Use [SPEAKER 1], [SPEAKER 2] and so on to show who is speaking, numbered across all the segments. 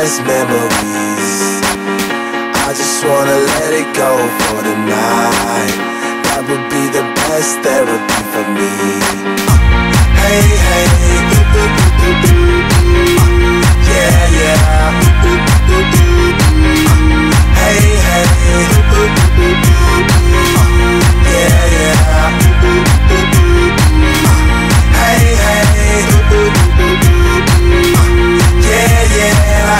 [SPEAKER 1] best memories. I just wanna let it go for the night. That would be the best therapy for me. Hey, hey, yeah, yeah. Hey, hey, yeah, yeah. Hey, hey, yeah, yeah.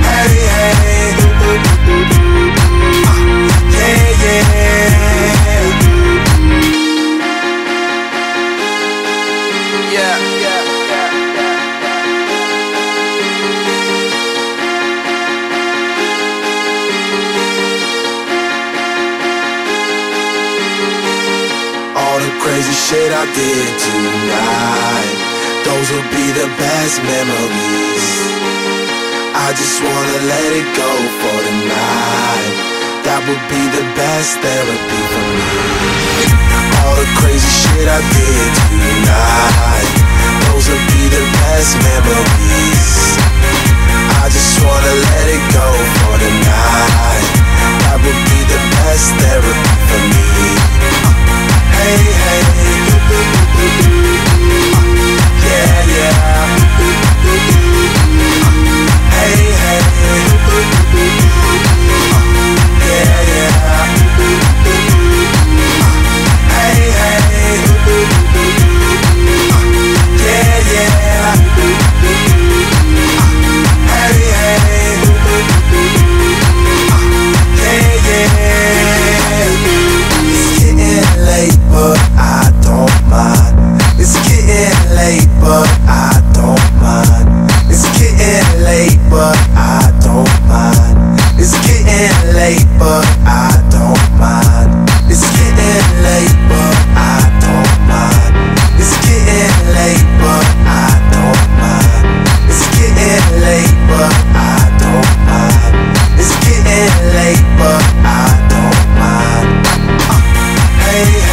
[SPEAKER 1] Hey, hey, yeah, yeah. Yeah, all the crazy shit I did tonight, those will be the best memories. I just wanna let it go for the night. That would be the best therapy for me. All the crazy shit I did tonight, those will be the best memories. I just wanna let it go for the night. That would be the best therapy for me. Hey, hey, yeah, yeah. Hey, hey, yeah, yeah. Hey, hey, yeah, yeah. Hey, hey, yeah, yeah. It's getting late, but I don't mind. It's getting late, but I don't mind. It's getting late, but I don't mind. It's getting late, but I don't mind. It's getting late, but I don't mind. It's getting late, but I don't mind. It's getting late, but I don't mind. It's getting late, but I don't mind. Hey,